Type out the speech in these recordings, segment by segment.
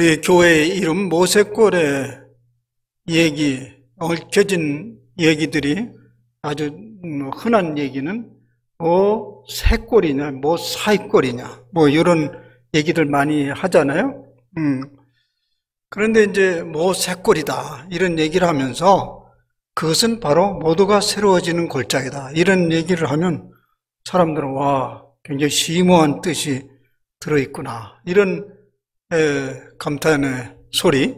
우리 교회의 이름 모세골의 얘기, 얽혀진 얘기들이 아주 흔한 얘기는 뭐 새골이냐, 뭐 사이골이냐, 뭐 이런 얘기들 많이 하잖아요. 그런데 이제 뭐 새골이다 이런 얘기를 하면서 그것은 바로 모두가 새로워지는 골짜기다 이런 얘기를 하면 사람들은 와 굉장히 심오한 뜻이 들어있구나 이런 감탄의 소리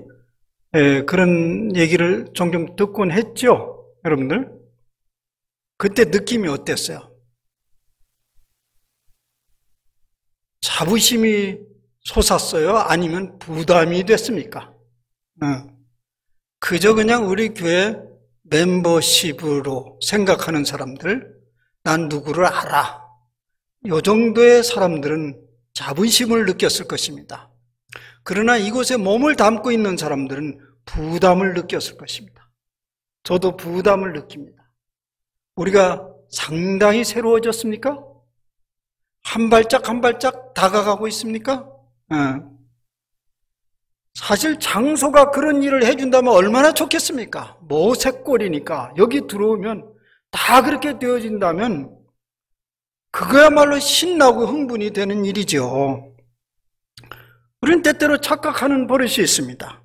그런 얘기를 종종 듣곤 했죠. 여러분들 그때 느낌이 어땠어요? 자부심이 솟았어요? 아니면 부담이 됐습니까? 그저 그냥 우리 교회 멤버십으로 생각하는 사람들, 난 누구를 알아. 이 정도의 사람들은 자부심을 느꼈을 것입니다. 그러나 이곳에 몸을 담고 있는 사람들은 부담을 느꼈을 것입니다. 저도 부담을 느낍니다. 우리가 상당히 새로워졌습니까? 한 발짝 한 발짝 다가가고 있습니까? 사실 장소가 그런 일을 해준다면 얼마나 좋겠습니까? 모색골이니까 여기 들어오면 다 그렇게 되어진다면 그거야말로 신나고 흥분이 되는 일이죠. 우리는 때때로 착각하는 버릇이 있습니다.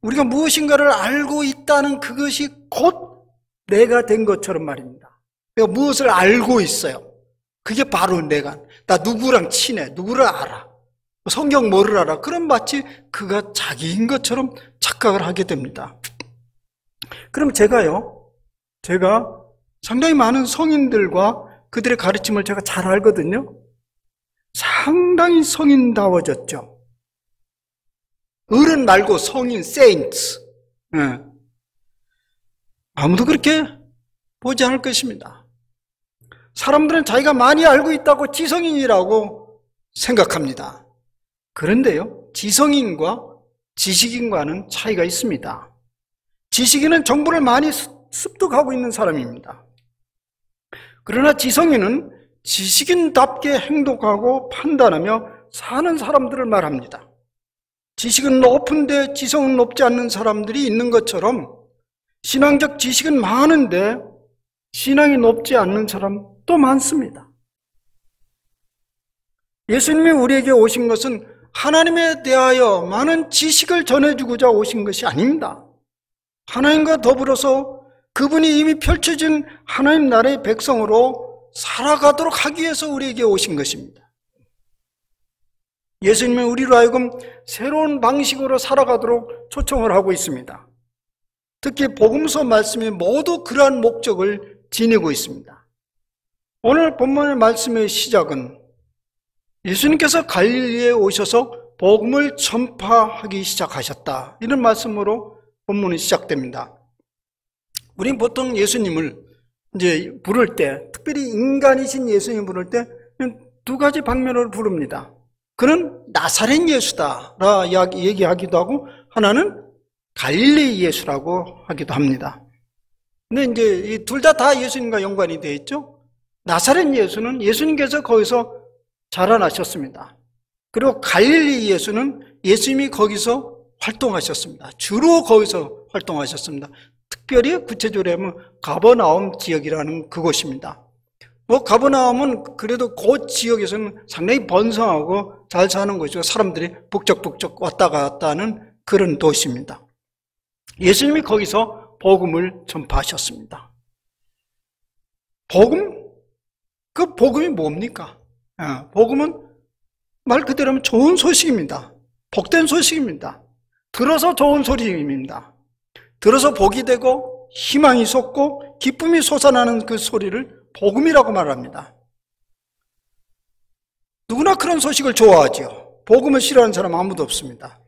우리가 무엇인가를 알고 있다는 그것이 곧 내가 된 것처럼 말입니다. 내가 무엇을 알고 있어요. 그게 바로 내가, 나 누구랑 친해, 누구를 알아, 성경 뭐를 알아. 그럼 마치 그가 자기인 것처럼 착각을 하게 됩니다. 그럼 제가 상당히 많은 성인들과 그들의 가르침을 제가 잘 알거든요. 상당히 성인다워졌죠. 어른 말고 성인, 세인트. 아무도 그렇게 보지 않을 것입니다. 사람들은 자기가 많이 알고 있다고 지성인이라고 생각합니다. 그런데요, 지성인과 지식인과는 차이가 있습니다. 지식인은 정보를 많이 습득하고 있는 사람입니다. 그러나 지성인은 지식인답게 행동하고 판단하며 사는 사람들을 말합니다. 지식은 높은데 지성은 높지 않는 사람들이 있는 것처럼 신앙적 지식은 많은데 신앙이 높지 않는 사람도 많습니다. 예수님이 우리에게 오신 것은 하나님에 대하여 많은 지식을 전해주고자 오신 것이 아닙니다. 하나님과 더불어서 그분이 이미 펼쳐진 하나님 나라의 백성으로 살아가도록 하기 위해서 우리에게 오신 것입니다. 예수님은 우리로 하여금 새로운 방식으로 살아가도록 초청을 하고 있습니다. 특히 복음서 말씀이 모두 그러한 목적을 지니고 있습니다. 오늘 본문의 말씀의 시작은 예수님께서 갈릴리에 오셔서 복음을 전파하기 시작하셨다. 이런 말씀으로 본문이 시작됩니다. 우린 보통 예수님을 이제 부를 때, 특별히 인간이신 예수님 부를 때 두 가지 방면으로 부릅니다. 그는 나사렛 예수다라 얘기하기도 하고, 하나는 갈릴리 예수라고 하기도 합니다. 근데 이제 이 둘 다 예수님과 연관이 되어 있죠. 나사렛 예수는 예수님께서 거기서 자라나셨습니다. 그리고 갈릴리 예수는 예수님이 거기서 활동하셨습니다. 주로 거기서 활동하셨습니다. 특별히 구체적으로 하면 가버나움 지역이라는 그곳입니다. 가버나움은 그래도 그 지역에서는 상당히 번성하고 잘 사는 곳이고 사람들이 북적북적 왔다 갔다 하는 그런 도시입니다. 예수님이 거기서 복음을 전파하셨습니다. 복음? 그 복음이 뭡니까? 복음은 말 그대로 하면 좋은 소식입니다. 복된 소식입니다. 들어서 좋은 소리입니다. 들어서 복이 되고 희망이 솟고 기쁨이 솟아나는 그 소리를 복음이라고 말합니다. 누구나 그런 소식을 좋아하죠. 복음을 싫어하는 사람 아무도 없습니다.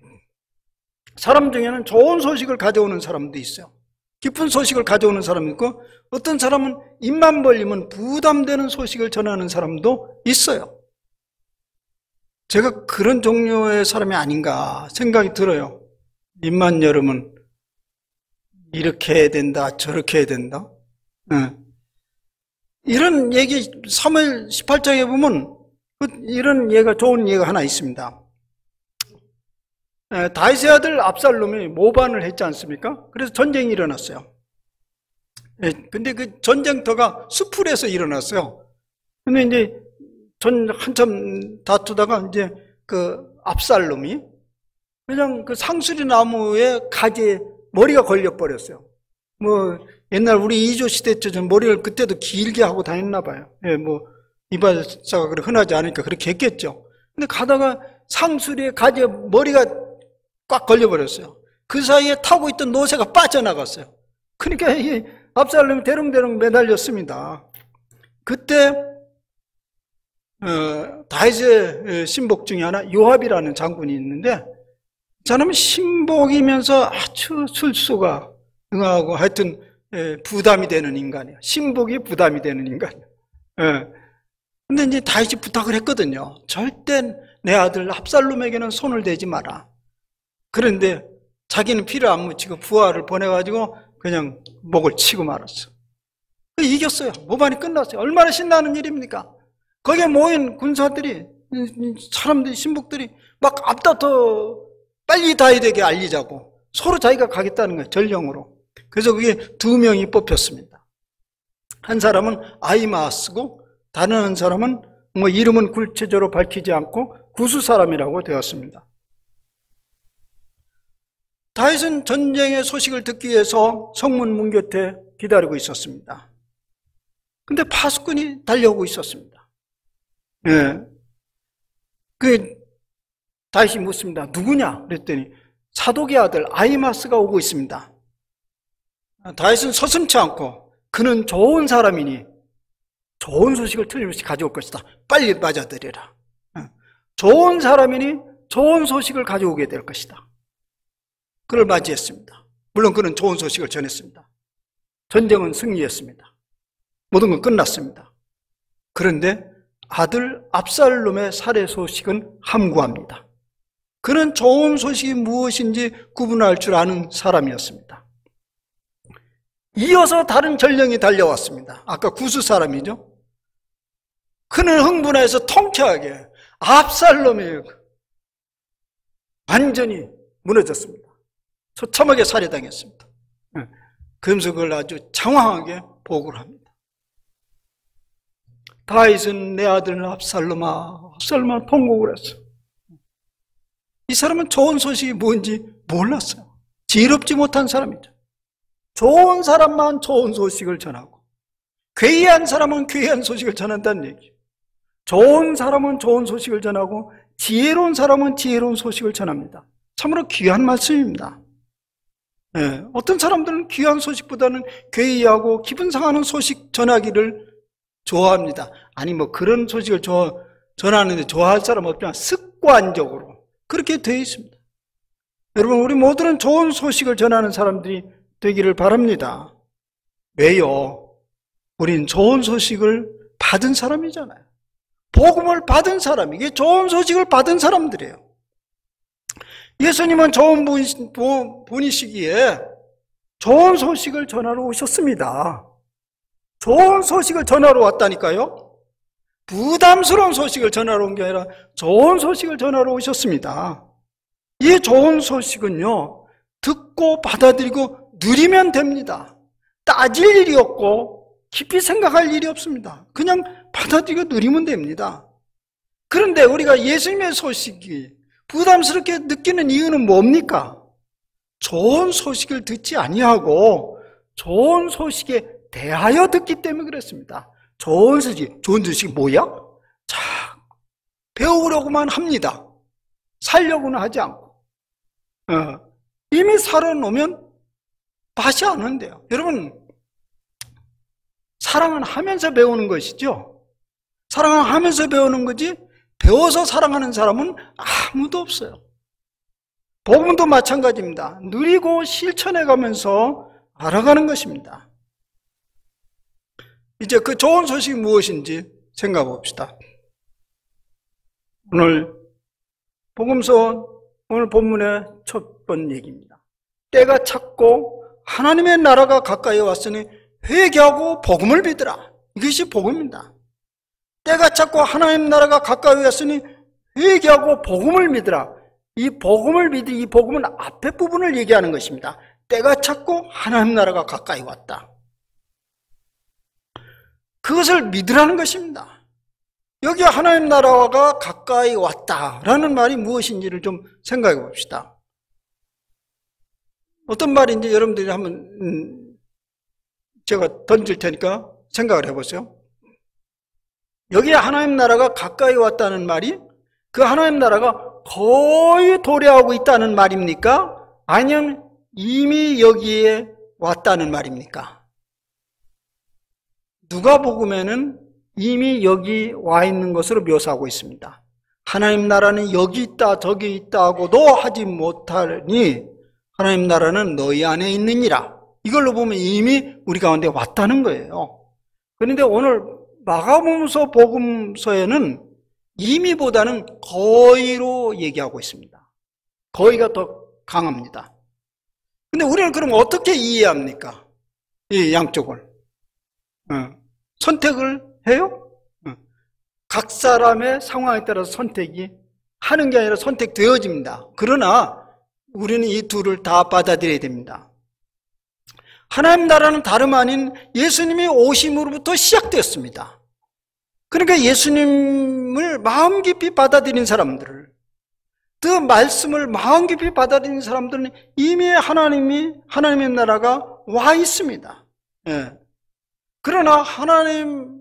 사람 중에는 좋은 소식을 가져오는 사람도 있어요. 기쁜 소식을 가져오는 사람도 있고, 어떤 사람은 입만 벌리면 부담되는 소식을 전하는 사람도 있어요. 제가 그런 종류의 사람이 아닌가 생각이 들어요. 입만 열으면 이렇게 해야 된다, 저렇게 해야 된다. 이런 얘기 사무엘 18장에 보면 이런 예가, 좋은 예가 하나 있습니다. 다윗의 아들 압살롬이 모반을 했지 않습니까? 그래서 전쟁이 일어났어요. 근데 그 전쟁터가 수풀에서 일어났어요. 근데 이제 한참 다투다가 이제 그 압살롬이 그냥 그 상수리 나무에 가지에 머리가 걸려버렸어요. 뭐 옛날 우리 이조 시대 때는 머리를 그때도 길게 하고 다녔나 봐요. 뭐 이발사가 그렇게 흔하지 않으니까 그렇게 했겠죠. 근데 가다가 상수리에 가지에 머리가 꽉 걸려버렸어요. 그 사이에 타고 있던 노새가 빠져나갔어요. 그러니까 이 압살롬이 대롱대롱 매달렸습니다. 그때 다윗의 신복 중에 하나 요압이라는 장군이 있는데 그 사람은 신복이면서 아주 술수가 응하고 하여튼 부담이 되는 인간이에요. 신복이 부담이 되는 인간이에요. 근데 이제 다윗이 부탁을 했거든요. 절대 내 아들 압살롬에게는 손을 대지 마라. 그런데 자기는 피를 안 묻히고 부하를 보내가지고 그냥 목을 치고 말았어. 이겼어요. 모반이 끝났어요. 얼마나 신나는 일입니까? 거기에 모인 군사들이, 사람들이, 신복들이 막 앞다퉈 빨리 다윗에게 알리자고 서로 자기가 가겠다는 거예요. 전령으로. 그래서 그게 2명이 뽑혔습니다. 한 사람은 아히마아스고 다른 한 사람은 뭐 이름은 구체적으로 밝히지 않고 구수 사람이라고 되었습니다. 다윗은 전쟁의 소식을 듣기 위해서 성문 문 곁에 기다리고 있었습니다. 근데 파수꾼이 달려오고 있었습니다. 다윗이 묻습니다. 누구냐? 그랬더니 사독의 아들 아히마스가 오고 있습니다. 다윗은 서슴지 않고 그는 좋은 사람이니 좋은 소식을 틀림없이 가져올 것이다. 빨리 맞아들여라. 좋은 사람이니 좋은 소식을 가져오게 될 것이다. 그를 맞이했습니다. 물론 그는 좋은 소식을 전했습니다. 전쟁은 승리했습니다. 모든 건 끝났습니다. 그런데 아들 압살롬의 살해 소식은 함구합니다. 그는 좋은 소식이 무엇인지 구분할 줄 아는 사람이었습니다. 이어서 다른 전령이 달려왔습니다. 아까 구수 사람이죠. 그는 흥분해서 통쾌하게 압살롬이 완전히 무너졌습니다. 처참하게 살해당했습니다. 그러면서 그걸 아주 장황하게 보고를 합니다. 다윗은 내 아들 압살롬아 통곡을 했어. 이 사람은 좋은 소식이 뭔지 몰랐어요. 지혜롭지 못한 사람이죠. 좋은 사람만 좋은 소식을 전하고 괴이한 사람은 괴이한 소식을 전한다는 얘기죠. 좋은 사람은 좋은 소식을 전하고 지혜로운 사람은 지혜로운 소식을 전합니다. 참으로 귀한 말씀입니다. 어떤 사람들은 귀한 소식보다는 괴이하고 기분 상하는 소식 전하기를 좋아합니다. 아니 뭐 그런 소식을 전하는데 좋아할 사람 없지만 습관적으로 그렇게 되어 있습니다. 여러분 우리 모두는 좋은 소식을 전하는 사람들이 되기를 바랍니다. 왜요? 우린 좋은 소식을 받은 사람이잖아요. 복음을 받은 사람, 이게 좋은 소식을 받은 사람들이에요. 예수님은 좋은 분이시기에 좋은 소식을 전하러 오셨습니다. 좋은 소식을 전하러 왔다니까요. 부담스러운 소식을 전하러 온 게 아니라 좋은 소식을 전하러 오셨습니다. 이 좋은 소식은요, 듣고 받아들이고 누리면 됩니다. 따질 일이 없고 깊이 생각할 일이 없습니다. 그냥 받아들이고 누리면 됩니다. 그런데 우리가 예수님의 소식이 부담스럽게 느끼는 이유는 뭡니까? 좋은 소식을 듣지 아니하고 좋은 소식에 대하여 듣기 때문에 그렇습니다. 좋은 소식이 뭐야? 자, 배우려고만 합니다. 살려고는 하지 않고. 이미 살아놓으면 맛이 안 온대요. 여러분, 사랑은 하면서 배우는 것이죠. 사랑은 하면서 배우는 거지 배워서 사랑하는 사람은 아무도 없어요. 복음도 마찬가지입니다. 누리고 실천해가면서 알아가는 것입니다. 이제 그 좋은 소식이 무엇인지 생각해 봅시다. 오늘 복음서 오늘 본문의 첫 번째 얘기입니다. 때가 찼고 하나님의 나라가 가까이 왔으니 회개하고 복음을 믿으라. 이것이 복음입니다. 때가 찼고 하나님 나라가 가까이 왔으니 회개하고 복음을 믿으라. 이 복음을 믿으 이 복음은 앞에 부분을 얘기하는 것입니다. 때가 찼고 하나님 나라가 가까이 왔다. 그것을 믿으라는 것입니다. 여기 하나님 나라가 가까이 왔다라는 말이 무엇인지를 좀 생각해 봅시다. 어떤 말인지 여러분들이 한번 제가 던질 테니까 생각을 해보세요. 여기 하나님 나라가 가까이 왔다는 말이 그 하나님 나라가 거의 도래하고 있다는 말입니까? 아니면 이미 여기에 왔다는 말입니까? 누가복음에는 이미 여기 와 있는 것으로 묘사하고 있습니다. 하나님 나라는 여기 있다 저기 있다고도 하지 못하니 하나님 나라는 너희 안에 있느니라. 이걸로 보면 이미 우리 가운데 왔다는 거예요. 그런데 오늘 마가복음서 복음서에는 이미보다는 거의로 얘기하고 있습니다. 거의가 더 강합니다. 근데 우리는 그럼 어떻게 이해합니까? 이 양쪽을. 선택을 해요? 각 사람의 상황에 따라서 선택이 하는 게 아니라 선택되어집니다. 그러나 우리는 이 둘을 다 받아들여야 됩니다. 하나님 나라는 다름 아닌 예수님이 오심으로부터 시작되었습니다. 그러니까 예수님을 마음 깊이 받아들인 사람들을, 그 말씀을 마음 깊이 받아들인 사람들은 이미 하나님의 나라가 와 있습니다. 예. 그러나 하나님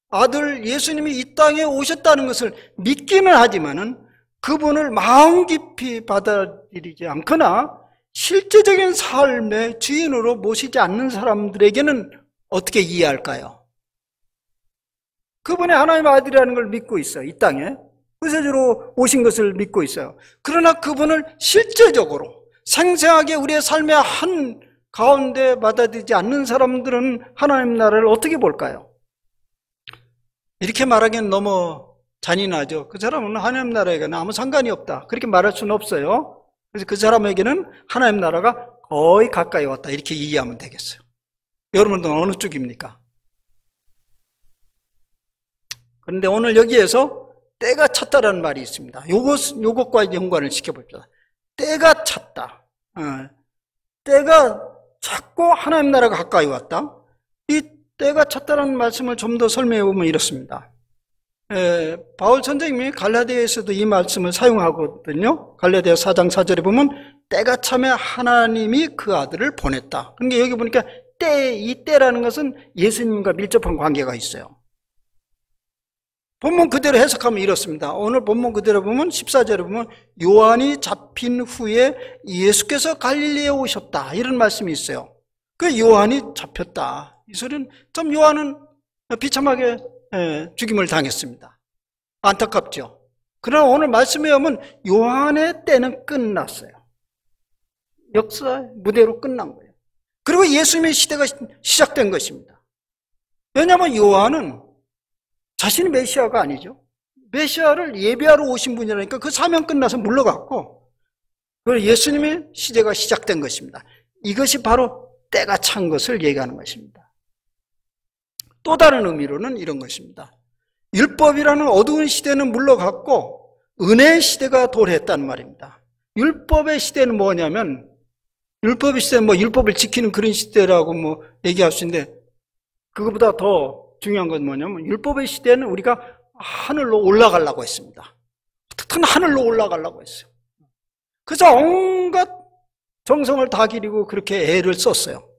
아들 예수님이 이 땅에 오셨다는 것을 믿기는 하지만은 그분을 마음 깊이 받아들이지 않거나 실제적인 삶의 주인으로 모시지 않는 사람들에게는 어떻게 이해할까요? 그분이 하나님의 아들이라는 걸 믿고 있어요. 이 땅에 구세주로 오신 것을 믿고 있어요. 그러나 그분을 실제적으로 생생하게 우리의 삶의 한 가운데 받아들이지 않는 사람들은 하나님 나라를 어떻게 볼까요? 이렇게 말하기엔 너무 잔인하죠. 그 사람은 하나님 나라에게는 아무 상관이 없다. 그렇게 말할 수는 없어요. 그래서 그 사람에게는 하나님 나라가 거의 가까이 왔다. 이렇게 이해하면 되겠어요. 여러분들은 어느 쪽입니까? 그런데 오늘 여기에서 때가 찼다라는 말이 있습니다. 요것과 연관을 시켜봅시다. 때가 찼다. 때가 찼고 하나님 나라가 가까이 왔다. 이 때가 찼다라는 말씀을 좀 더 설명해 보면 이렇습니다. 바울 선생님이 갈라디아에서도 이 말씀을 사용하거든요. 갈라디아 4장 4절에 보면 때가 차면 하나님이 그 아들을 보냈다. 그러니까 여기 보니까 이 때라는 것은 예수님과 밀접한 관계가 있어요. 본문 그대로 해석하면 이렇습니다. 오늘 본문 그대로 보면 14절에 보면 요한이 잡힌 후에 예수께서 갈릴리에 오셨다. 이런 말씀이 있어요. 그 요한이 잡혔다. 이 소리는 좀 요한은 비참하게 죽임을 당했습니다. 안타깝죠. 그러나 오늘 말씀에 보면 요한의 때는 끝났어요. 역사 무대로 끝난 거예요. 그리고 예수님의 시대가 시작된 것입니다. 왜냐하면 요한은 자신이 메시아가 아니죠. 메시아를 예비하러 오신 분이라니까 그 사명 끝나서 물러갔고, 그리고 예수님의 시대가 시작된 것입니다. 이것이 바로 때가 찬 것을 얘기하는 것입니다. 또 다른 의미로는 이런 것입니다. 율법이라는 어두운 시대는 물러갔고 은혜의 시대가 도래했다는 말입니다. 율법의 시대는 뭐냐면, 율법의 시대는 율법을 지키는 그런 시대라고 얘기할 수 있는데, 그것보다 더 중요한 건 뭐냐면 율법의 시대는 우리가 하늘로 올라가려고 했습니다. 어떻든 하늘로 올라가려고 했어요. 그래서 온갖 정성을 다 기리고 그렇게 애를 썼어요.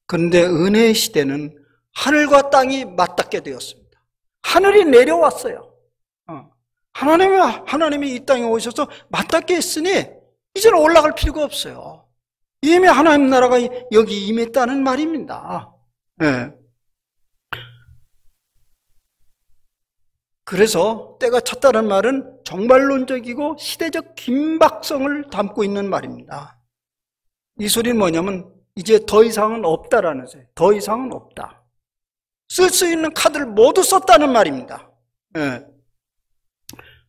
그런데 은혜의 시대는 하늘과 땅이 맞닿게 되었습니다. 하늘이 내려왔어요. 하나님이 이 땅에 오셔서 맞닿게 했으니 이제는 올라갈 필요가 없어요. 이미 하나님 나라가 여기 임했다는 말입니다. 네. 그래서 때가 찼다는 말은 정말론적이고 시대적 긴박성을 담고 있는 말입니다. 이 소리는 뭐냐면 이제 더 이상은 없다라는 거예요. 더 이상은 없다. 쓸 수 있는 카드를 모두 썼다는 말입니다. 네.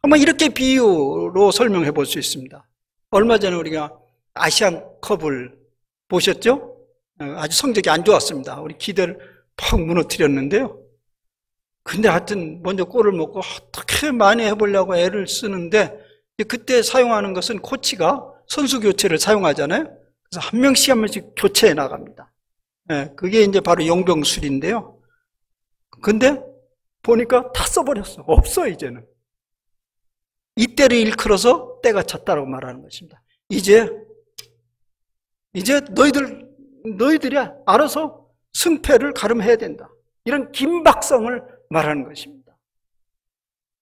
한번 이렇게 비유로 설명해 볼 수 있습니다. 얼마 전에 우리가 아시안컵을 보셨죠? 아주 성적이 안 좋았습니다. 우리 기대를 팍 무너뜨렸는데요. 근데 하여튼 먼저 골을 먹고 어떻게 많이 해보려고 애를 쓰는데 그때 사용하는 것은 코치가 선수 교체를 사용하잖아요. 그래서 한 명씩 한 명씩 교체해 나갑니다. 그게 이제 바로 용병술인데요. 근데 보니까 다 써버렸어. 없어, 이제는. 이때를 일컬어서 때가 찼다고 말하는 것입니다. 이제 너희들이 알아서 승패를 가름해야 된다. 이런 긴박성을 말하는 것입니다.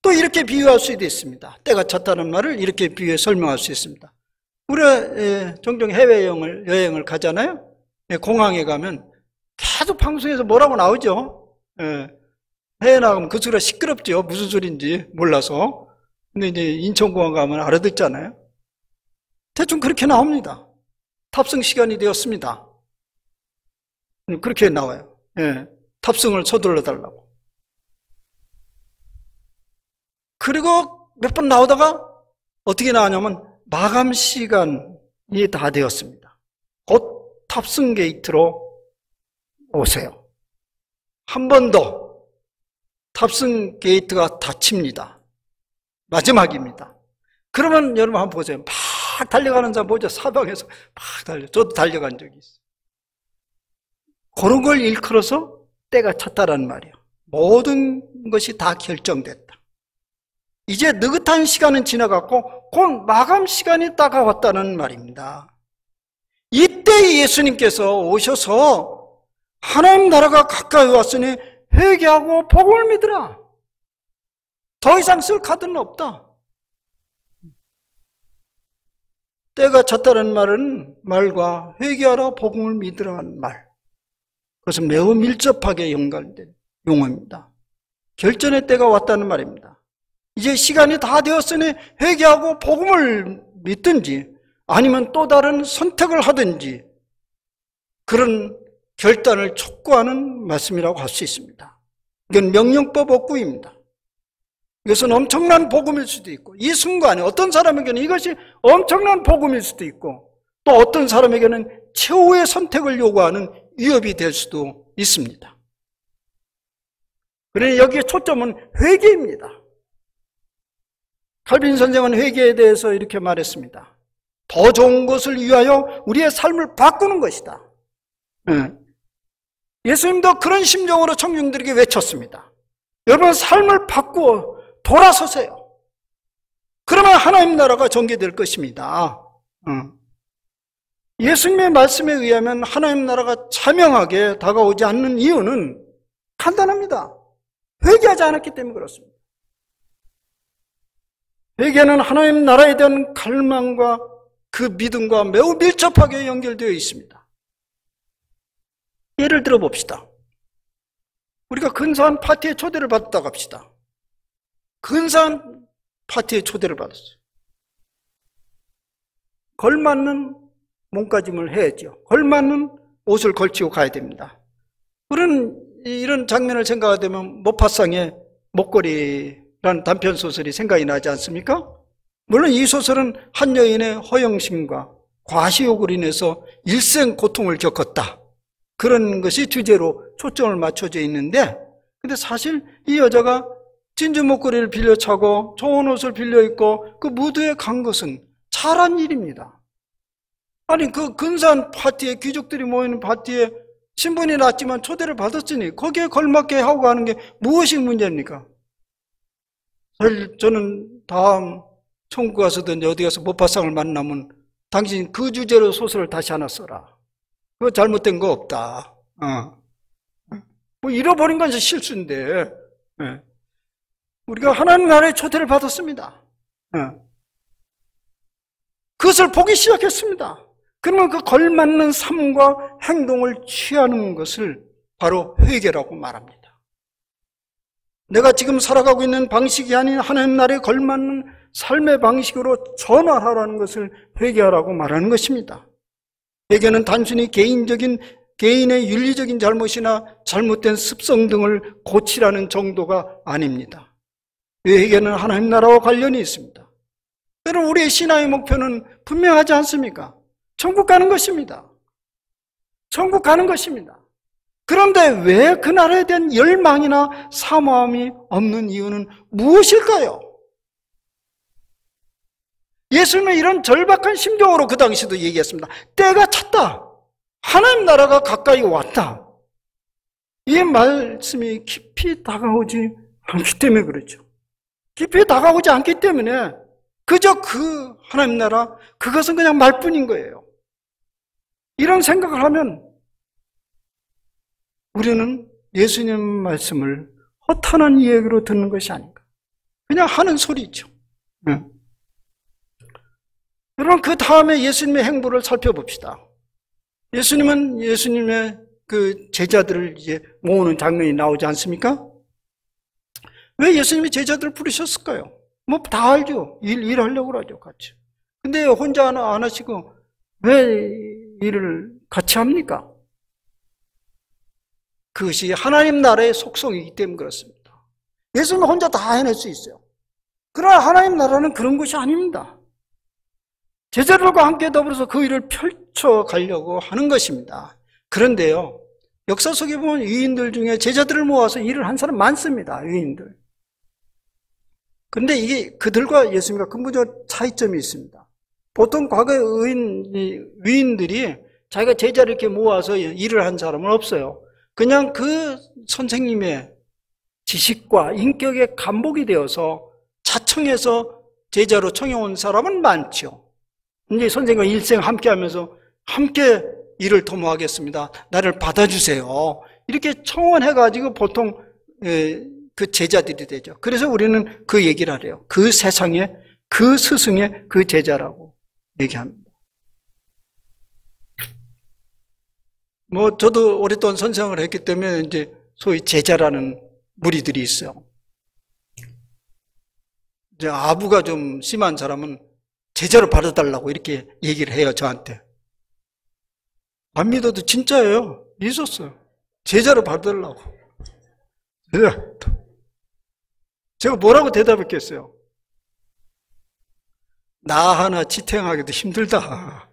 또 이렇게 비유할 수도 있습니다. 때가 찼다는 말을 이렇게 비유해 설명할 수 있습니다. 우리가 종종 해외여행을 가잖아요. 공항에 가면 계속 방송에서 뭐라고 나오죠. 해외 나가면 그 소리가 시끄럽죠. 무슨 소리인지 몰라서. 근데 이제 인천공항 가면 알아듣잖아요. 대충 그렇게 나옵니다. 탑승 시간이 되었습니다. 그렇게 나와요. 탑승을 서둘러 달라고. 그리고 몇 번 나오다가 어떻게 나오냐면 마감 시간이 다 되었습니다. 곧 탑승 게이트로 오세요. 한 번 더 탑승 게이트가 닫힙니다. 마지막입니다. 그러면 여러분 한번 보세요. 막 달려가는 사람 보죠. 사방에서 막 달려. 저도 달려간 적이 있어요. 그런 걸 일컬어서 때가 찼다라는 말이에요. 모든 것이 다 결정됐다. 이제 느긋한 시간은 지나갔고 곧 마감 시간이 다가왔다는 말입니다. 이때 예수님께서 오셔서 하나님 나라가 가까이 왔으니 회개하고 복음을 믿으라. 더 이상 쓸 카드는 없다. 때가 찼다는 말은 말과 회개하라 복음을 믿으라는 말. 그것은 매우 밀접하게 연관된 용어입니다. 결전의 때가 왔다는 말입니다. 이제 시간이 다 되었으니 회개하고 복음을 믿든지 아니면 또 다른 선택을 하든지 그런 결단을 촉구하는 말씀이라고 할 수 있습니다. 이건 명령법 억구입니다. 이것은 엄청난 복음일 수도 있고 이 순간에 어떤 사람에게는 이것이 엄청난 복음일 수도 있고 또 어떤 사람에게는 최후의 선택을 요구하는 위협이 될 수도 있습니다. 그러나 여기에 초점은 회개입니다. 칼빈 선생은 회개에 대해서 이렇게 말했습니다. 더 좋은 것을 위하여 우리의 삶을 바꾸는 것이다. 예수님도 그런 심정으로 청중들에게 외쳤습니다. 여러분 삶을 바꾸어 돌아서세요. 그러면 하나님 나라가 전개될 것입니다. 예수님의 말씀에 의하면 하나님 나라가 자명하게 다가오지 않는 이유는 간단합니다. 회개하지 않았기 때문에 그렇습니다. 회개는 하나님 나라에 대한 갈망과 그 믿음과 매우 밀접하게 연결되어 있습니다. 예를 들어 봅시다. 우리가 근사한 파티에 초대를 받았다고 합시다. 근사한 파티에 초대를 받았어요. 걸맞는 몸가짐을 해야죠. 걸맞는 옷을 걸치고 가야 됩니다. 이런 장면을 생각하면 모파상의 목걸이라는 단편소설이 생각이 나지 않습니까? 물론 이 소설은 한 여인의 허영심과 과시욕으로 인해서 일생 고통을 겪었다. 그런 것이 주제로 초점을 맞춰져 있는데 근데 사실 이 여자가 진주 목걸이를 빌려 차고 좋은 옷을 빌려 입고 그 무드에 간 것은 잘한 일입니다. 아니 그 근사한 파티에 귀족들이 모이는 파티에 신분이 낮지만 초대를 받았으니 거기에 걸맞게 하고 가는 게 무엇이 문제입니까? 사실 저는 다음 천국 가서든지 어디 가서 모파상을 만나면 당신 그 주제로 소설을 다시 하나 써라. 그거 잘못된 거 없다. 뭐 잃어버린 건 실수인데 우리가 하나님 나라의 초대를 받았습니다. 그것을 보기 시작했습니다. 그러면 그 걸맞는 삶과 행동을 취하는 것을 바로 회개라고 말합니다. 내가 지금 살아가고 있는 방식이 아닌 하나님 나라에 걸맞는 삶의 방식으로 전환하라는 것을 회개하라고 말하는 것입니다. 회개는 단순히 개인의 윤리적인 잘못이나 잘못된 습성 등을 고치라는 정도가 아닙니다. 회개는 하나님 나라와 관련이 있습니다. 여러분 우리의 신앙의 목표는 분명하지 않습니까? 천국 가는 것입니다. 천국 가는 것입니다. 그런데 왜 그 나라에 대한 열망이나 사모함이 없는 이유는 무엇일까요? 예수님은 이런 절박한 심정으로 그 당시도 얘기했습니다. 때가 찼다. 하나님 나라가 가까이 왔다. 이 말씀이 깊이 다가오지 않기 때문에 그렇죠. 깊이 다가오지 않기 때문에 그저 그 하나님 나라, 그것은 그냥 말뿐인 거예요. 이런 생각을 하면 우리는 예수님 말씀을 허탄한 이야기로 듣는 것이 아닌가. 그냥 하는 소리죠. 여러분, 그 다음에 예수님의 행보를 살펴봅시다. 예수님은 예수님의 그 제자들을 이제 모으는 장면이 나오지 않습니까? 왜 예수님이 제자들을 부르셨을까요? 뭐 다 알죠. 일하려고 하죠, 같이. 근데 혼자 안 하시고 왜 일을 같이 합니까? 그것이 하나님 나라의 속성이기 때문에 그렇습니다. 예수님은 혼자 다 해낼 수 있어요. 그러나 하나님 나라는 그런 것이 아닙니다. 제자들과 함께 더불어서 그 일을 펼쳐가려고 하는 것입니다. 그런데요, 역사 속에 보면 유인들 중에 제자들을 모아서 일을 한 사람 많습니다. 유인들. 그런데 이게 그들과 예수님과 근본적 차이점이 있습니다. 보통 과거의 유인들이 자기가 제자를 이렇게 모아서 일을 한 사람은 없어요. 그냥 그 선생님의 지식과 인격에 감복이 되어서 자청해서 제자로 청해온 사람은 많죠. 이제 선생님과 일생 함께 하면서 함께 일을 도모하겠습니다. 나를 받아주세요. 이렇게 청원해가지고 보통 그 제자들이 되죠. 그래서 우리는 그 얘기를 하래요. 그 세상에, 그 스승의 그 제자라고 얘기합니다. 뭐, 저도 오랫동안 선생을 했기 때문에 이제 소위 제자라는 무리들이 있어요. 이제 아부가 좀 심한 사람은 제자로 받아달라고 이렇게 얘기를 해요, 저한테. 안 믿어도 진짜예요. 있었어요. 제자로 받아달라고. 제가 뭐라고 대답했겠어요? 나 하나 지탱하기도 힘들다.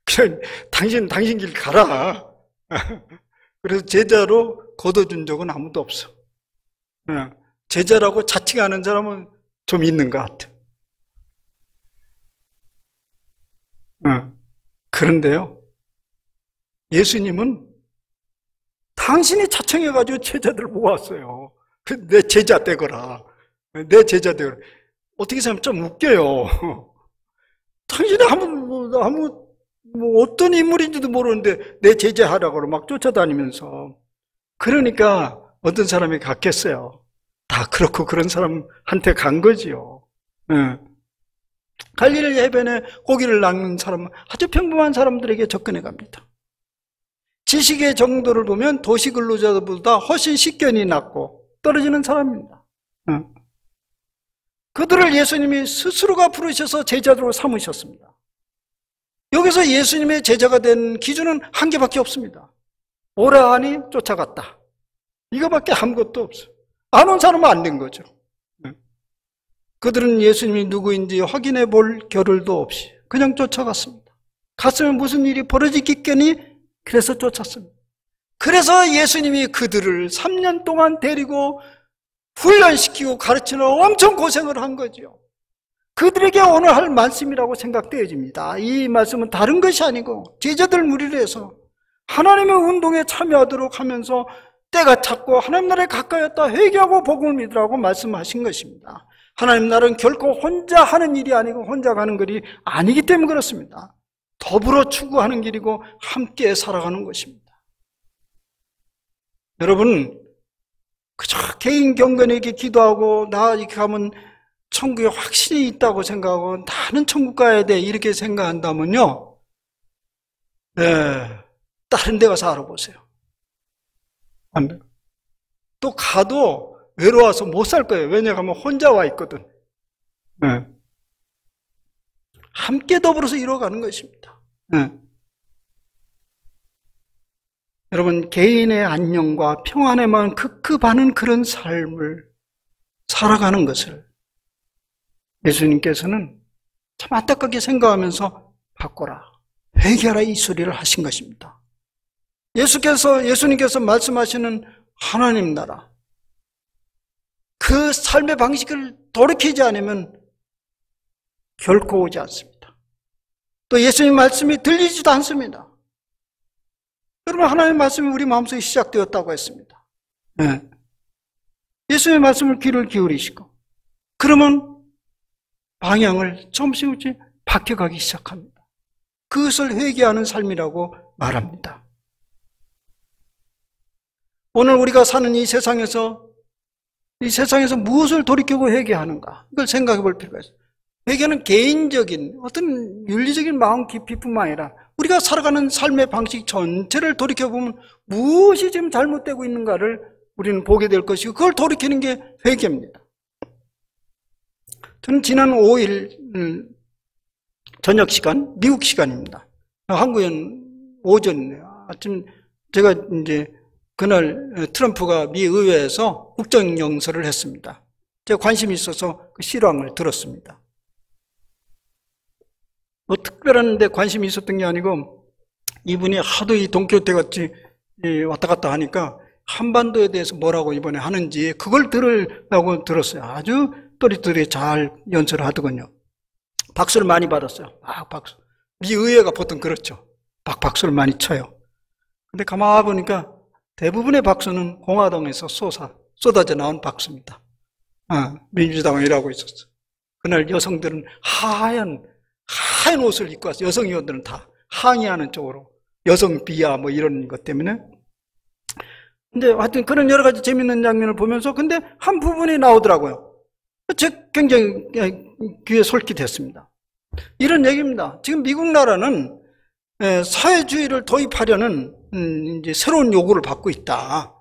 그냥 당신 길 가라. 그래서 제자로 거둬준 적은 아무도 없어. 제자라고 자칭하는 사람은 좀 있는 것 같아. 그런데요, 예수님은 당신이 자청해가지고 제자들을 모았어요. 내 제자 되거라. 내 제자 되거라. 어떻게 생각하면 좀 웃겨요. 당신이 어떤 인물인지도 모르는데 내 제자 하라고 막 쫓아다니면서. 그러니까 어떤 사람이 갔겠어요. 다 그렇고 그런 사람한테 간 거지요. 갈릴리 해변에 고기를 낚는 사람은 아주 평범한 사람들에게 접근해 갑니다. 지식의 정도를 보면 도시 근로자들보다 훨씬 식견이 낮고 떨어지는 사람입니다. 그들을 예수님이 스스로가 부르셔서 제자로 삼으셨습니다. 여기서 예수님의 제자가 된 기준은 한 개밖에 없습니다. 오라 하니 쫓아갔다. 이거밖에 아무것도 없어요. 안 온 사람은 안 된 거죠. 그들은 예수님이 누구인지 확인해 볼 겨를도 없이 그냥 쫓아갔습니다. 갔으면 무슨 일이 벌어지겠거니 그래서 쫓았습니다. 그래서 예수님이 그들을 3년 동안 데리고 훈련시키고 가르치는 엄청 고생을 한 거죠. 그들에게 오늘 할 말씀이라고 생각되어집니다. 이 말씀은 다른 것이 아니고 제자들 무리를 해서 하나님의 운동에 참여하도록 하면서 때가 찼고 하나님 나라에 가까이 왔다 회개하고 복음을 믿으라고 말씀하신 것입니다. 하나님 나라는 결코 혼자 하는 일이 아니고 혼자 가는 길이 아니기 때문에 그렇습니다. 더불어 추구하는 길이고 함께 살아가는 것입니다. 여러분, 그저 개인 경건에게 기도하고 나 이렇게 가면 천국에 확신이 있다고 생각하고 나는 천국 가야 돼 이렇게 생각한다면요, 다른 데 가서 알아보세요. 안 돼요. 또 가도 외로워서 못 살 거예요. 왜냐하면 혼자 와 있거든. 함께 더불어서 이루어가는 것입니다. 여러분, 개인의 안녕과 평안에만 급급하는 그런 삶을 살아가는 것을 예수님께서는 참 안타깝게 생각하면서 바꿔라, 회개하라 이 소리를 하신 것입니다. 예수님께서 말씀하시는 하나님 나라, 그 삶의 방식을 돌이키지 않으면 결코 오지 않습니다. 또 예수님 말씀이 들리지도 않습니다. 여러분, 하나님의 말씀이 우리 마음속에 시작되었다고 했습니다. 네. 예수님의 말씀을 귀를 기울이시고, 그러면 방향을 조금씩 바뀌어가기 시작합니다. 그것을 회개하는 삶이라고 말합니다. 오늘 우리가 사는 이 세상에서 무엇을 돌이키고 회개하는가, 이걸 생각해 볼 필요가 있어요. 회개는 개인적인 어떤 윤리적인 마음 깊이뿐만 아니라 우리가 살아가는 삶의 방식 전체를 돌이켜보면 무엇이 지금 잘못되고 있는가를 우리는 보게 될 것이고, 그걸 돌이키는 게 회개입니다. 저는 지난 5일 저녁 시간, 미국 시간입니다. 한국은 오전이에요. 아침, 제가 이제 그날 트럼프가 미 의회에서 국정연설을 했습니다. 제가 관심이 있어서 그 실황을 들었습니다. 뭐 특별한 데 관심이 있었던 게 아니고, 이분이 하도 이 돈키호테 같이 왔다 갔다 하니까 한반도에 대해서 뭐라고 이번에 하는지 그걸 들으려고 들었어요. 아주 또리또리 잘 연설을 하더군요. 박수를 많이 받았어요. 박수. 미 의회가 보통 그렇죠. 박수를 많이 쳐요. 근데 가만히 보니까 대부분의 박수는 공화당에서 쏟아져 나온 박수입니다. 민주당은 일하고 있었어. 그날 여성들은 하얀 옷을 입고 왔어요. 여성 의원들은 다 항의하는 쪽으로. 여성 비하 뭐 이런 것 때문에. 근데 하여튼 그런 여러 가지 재밌는 장면을 보면서 근데 한 부분이 나오더라고요. 굉장히 귀에 솔깃했습니다. 이런 얘기입니다. 지금 미국 나라는 사회주의를 도입하려는 이제 새로운 요구를 받고 있다.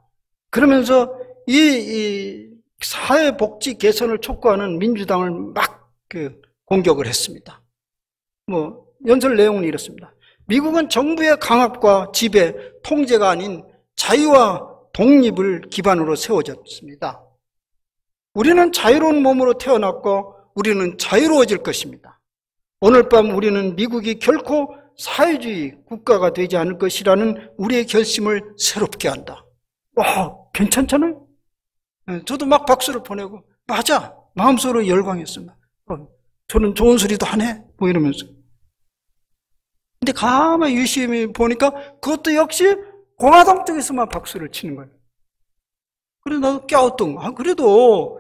그러면서 이 사회복지 개선을 촉구하는 민주당을 막 공격을 했습니다. 뭐 연설 내용은 이렇습니다. 미국은 정부의 강압과 지배, 통제가 아닌 자유와 독립을 기반으로 세워졌습니다. 우리는 자유로운 몸으로 태어났고 우리는 자유로워질 것입니다. 오늘 밤 우리는 미국이 결코 사회주의 국가가 되지 않을 것이라는 우리의 결심을 새롭게 한다. 와, 괜찮잖아요? 저도 막 박수를 보내고, 맞아! 마음속으로 열광했습니다. 저는 좋은 소리도 하네? 뭐 이러면서. 근데 가만히 유심히 보니까 그것도 역시 공화당 쪽에서만 박수를 치는 거예요. 그래서 나도 갸우뚱. 그래도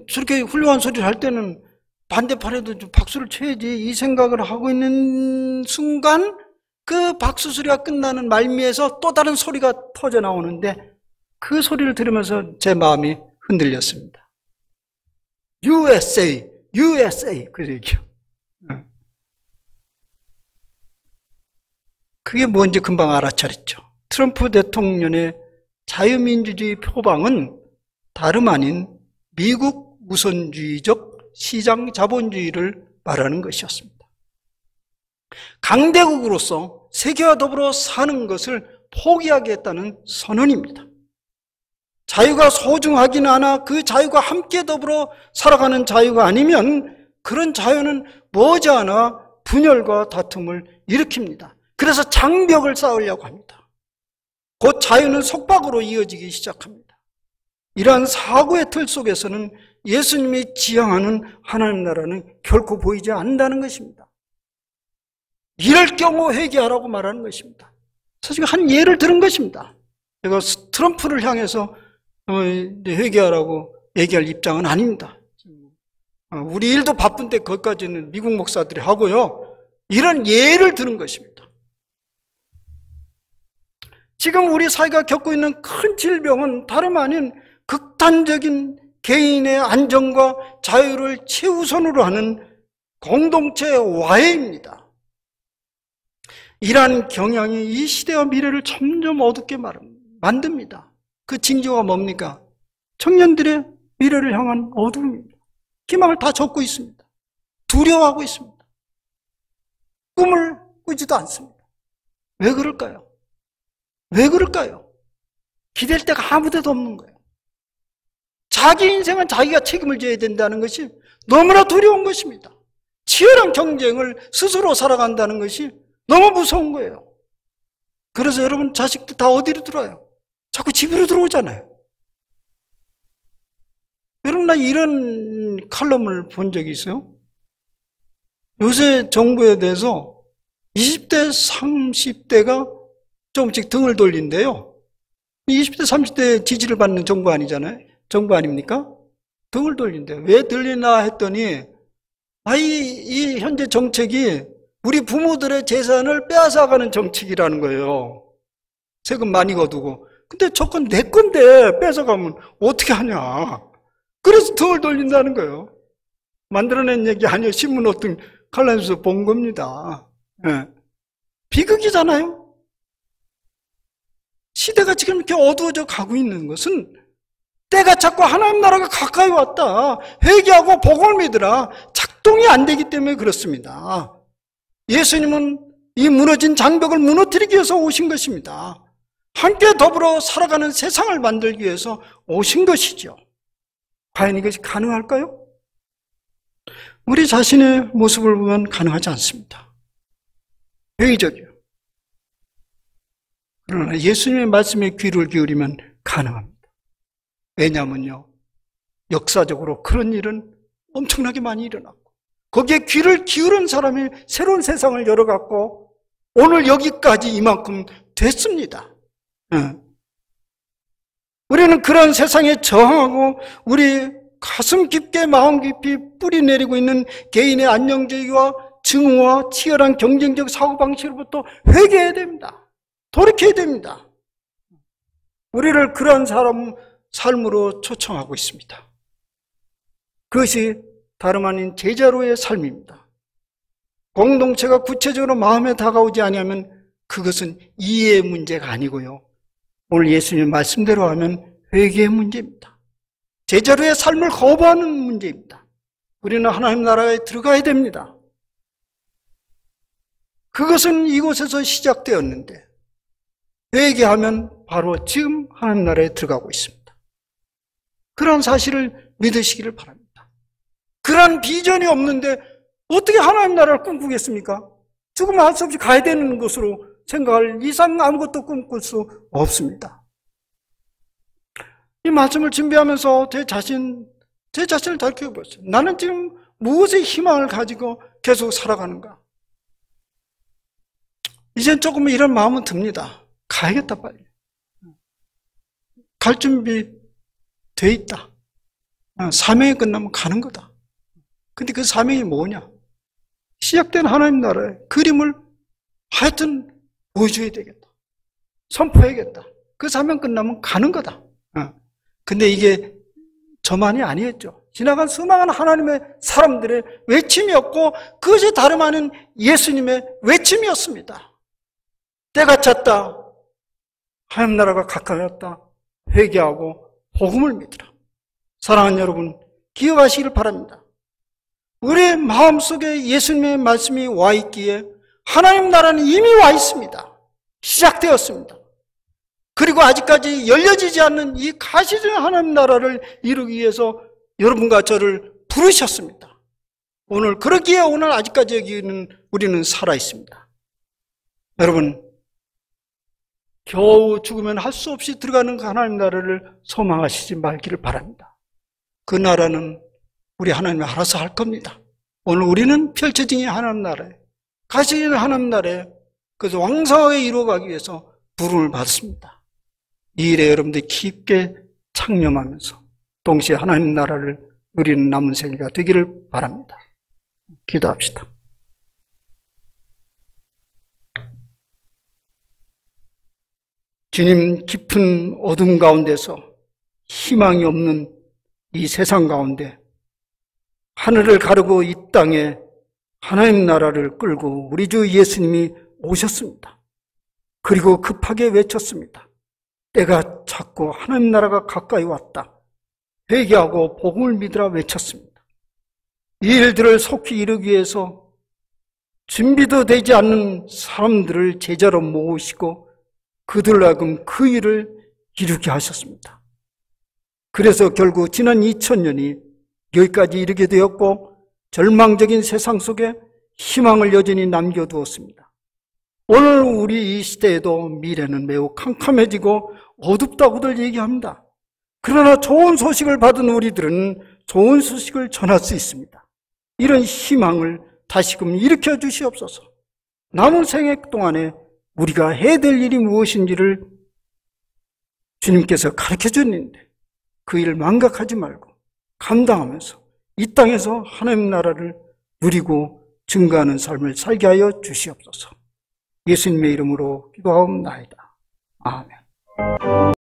저렇게 훌륭한 소리를 할 때는 반대팔에도 좀 박수를 쳐야지 이 생각을 하고 있는 순간 그 박수 소리가 끝나는 말미에서 또 다른 소리가 터져 나오는데 그 소리를 들으면서 제 마음이 흔들렸습니다. USA, USA 그 얘기요. 그게 뭔지 금방 알아차렸죠. 트럼프 대통령의 자유민주주의 표방은 다름 아닌 미국 우선주의적 시장 자본주의를 말하는 것이었습니다. 강대국으로서 세계와 더불어 사는 것을 포기하겠다는 선언입니다. 자유가 소중하긴 하나 그 자유가 함께 더불어 살아가는 자유가 아니면 그런 자유는 머지않아 분열과 다툼을 일으킵니다. 그래서 장벽을 쌓으려고 합니다. 곧 자유는 속박으로 이어지기 시작합니다. 이러한 사고의 틀 속에서는 예수님이 지향하는 하나님 나라는 결코 보이지 않는다는 것입니다. 이럴 경우 회개하라고 말하는 것입니다. 사실 한 예를 들은 것입니다. 제가 트럼프를 향해서 회개하라고 얘기할 입장은 아닙니다. 우리 일도 바쁜데 그것까지는 미국 목사들이 하고요. 이런 예를 들은 것입니다. 지금 우리 사회가 겪고 있는 큰 질병은 다름 아닌 극단적인 개인의 안정과 자유를 최우선으로 하는 공동체 와해입니다. 이러한 경향이 이 시대와 미래를 점점 어둡게 만듭니다. 그 징조가 뭡니까? 청년들의 미래를 향한 어둠입니다. 희망을 다 접고 있습니다. 두려워하고 있습니다. 꿈을 꾸지도 않습니다. 왜 그럴까요? 왜 그럴까요? 기댈 데가 아무 데도 없는 거예요. 자기 인생은 자기가 책임을 져야 된다는 것이 너무나 두려운 것입니다. 치열한 경쟁을 스스로 살아간다는 것이 너무 무서운 거예요. 그래서 여러분 자식들 다 어디로 들어와요? 자꾸 집으로 들어오잖아요. 여러분 나 이런 칼럼을 본 적이 있어요? 요새 정부에 대해서 20대, 30대가 조금씩 등을 돌린대요. 20대, 30대 지지를 받는 정부 아니잖아요. 정부 아닙니까? 등을 돌린대요. 왜 들리나 했더니, 이 현재 정책이 우리 부모들의 재산을 빼앗아가는 정책이라는 거예요. 세금 많이 거두고. 근데 저건 내 건데 뺏어가면 어떻게 하냐. 그래서 등을 돌린다는 거예요. 만들어낸 얘기 아니에요. 신문 어떤 칼럼에서 본 겁니다. 네. 비극이잖아요. 시대가 지금 이렇게 어두워져 가고 있는 것은 때가 자꾸 하나님 나라가 가까이 왔다. 회개하고 복음을 믿으라. 작동이 안 되기 때문에 그렇습니다. 예수님은 이 무너진 장벽을 무너뜨리기 위해서 오신 것입니다. 함께 더불어 살아가는 세상을 만들기 위해서 오신 것이죠. 과연 이것이 가능할까요? 우리 자신의 모습을 보면 가능하지 않습니다. 회의적이요. 그러나 예수님의 말씀에 귀를 기울이면 가능합니다. 왜냐하면요, 역사적으로 그런 일은 엄청나게 많이 일어났고 거기에 귀를 기울인 사람이 새로운 세상을 열어갔고 오늘 여기까지 이만큼 됐습니다. 우리는 그런 세상에 저항하고 우리 가슴 깊게 마음 깊이 뿌리 내리고 있는 개인의 안정주의와 증오와 치열한 경쟁적 사고방식으로부터 회개해야 됩니다. 돌이켜야 됩니다. 우리를 그런 삶으로 초청하고 있습니다. 그것이 다름 아닌 제자로의 삶입니다. 공동체가 구체적으로 마음에 다가오지 아니하면 그것은 이해의 문제가 아니고요. 오늘 예수님 말씀대로 하면 회개의 문제입니다. 제자로의 삶을 거부하는 문제입니다. 우리는 하나님 나라에 들어가야 됩니다. 그것은 이곳에서 시작되었는데 회개하면 바로 지금 하나님 나라에 들어가고 있습니다. 그런 사실을 믿으시기를 바랍니다. 그런 비전이 없는데 어떻게 하나님 나라를 꿈꾸겠습니까? 죽으면 할 수 없이 가야 되는 것으로 생각할 이상 아무것도 꿈꿀 수 없습니다. 이 말씀을 준비하면서 제 자신을 살펴보았어요. 나는 지금 무엇의 희망을 가지고 계속 살아가는가? 이젠 조금 이런 마음은 듭니다. 가야겠다, 빨리. 갈 준비 돼 있다. 사명이 끝나면 가는 거다. 근데 그 사명이 뭐냐? 시작된 하나님 나라의 그림을 하여튼 보여줘야 되겠다. 선포해야겠다. 그 사명 끝나면 가는 거다. 근데 이게 저만이 아니었죠. 지나간 수많은 하나님의 사람들의 외침이었고 그것이 다름 아닌 예수님의 외침이었습니다. 때가 찼다. 하나님 나라가 가까이 왔다. 회개하고 복음을 믿으라. 사랑하는 여러분, 기억하시기를 바랍니다. 우리의 마음속에 예수님의 말씀이 와 있기에 하나님 나라는 이미 와 있습니다. 시작되었습니다. 그리고 아직까지 열려지지 않는 이 가시적인 하나님 나라를 이루기 위해서 여러분과 저를 부르셨습니다. 그러기에 오늘 아직까지 여기는 우리는 살아 있습니다. 여러분, 겨우 죽으면 할 수 없이 들어가는 그 하나님 나라를 소망하시지 말기를 바랍니다. 그 나라는 우리 하나님이 알아서 할 겁니다. 오늘 우리는 펼쳐진 하나님 나라에, 가시적인 하나님 나라에, 그래서 왕성하게 이루어가기 위해서 부름을 받습니다. 이 일에 여러분들이 깊게 창념하면서 동시에 하나님 나라를 누리는 남은 생애가 되기를 바랍니다. 기도합시다. 주님, 깊은 어둠 가운데서 희망이 없는 이 세상 가운데 하늘을 가르고 이 땅에 하나님 나라를 끌고 우리 주 예수님이 오셨습니다. 그리고 급하게 외쳤습니다. 때가 찼고 하나님 나라가 가까이 왔다. 회개하고 복음을 믿으라 외쳤습니다. 이 일들을 속히 이루기 위해서 준비도 되지 않는 사람들을 제자로 모으시고 그들로 하여금 그 일을 이루게 하셨습니다. 그래서 결국 지난 2000년이 여기까지 이르게 되었고 절망적인 세상 속에 희망을 여전히 남겨두었습니다. 오늘 우리 이 시대에도 미래는 매우 캄캄해지고 어둡다고들 얘기합니다. 그러나 좋은 소식을 받은 우리들은 좋은 소식을 전할 수 있습니다. 이런 희망을 다시금 일으켜 주시옵소서. 남은 생애 동안에 우리가 해야 될 일이 무엇인지를 주님께서 가르쳐 주는데 그 일을 망각하지 말고 감당하면서 이 땅에서 하나님 나라를 누리고 증거하는 삶을 살게 하여 주시옵소서. 예수님의 이름으로 기도하옵나이다. 아멘.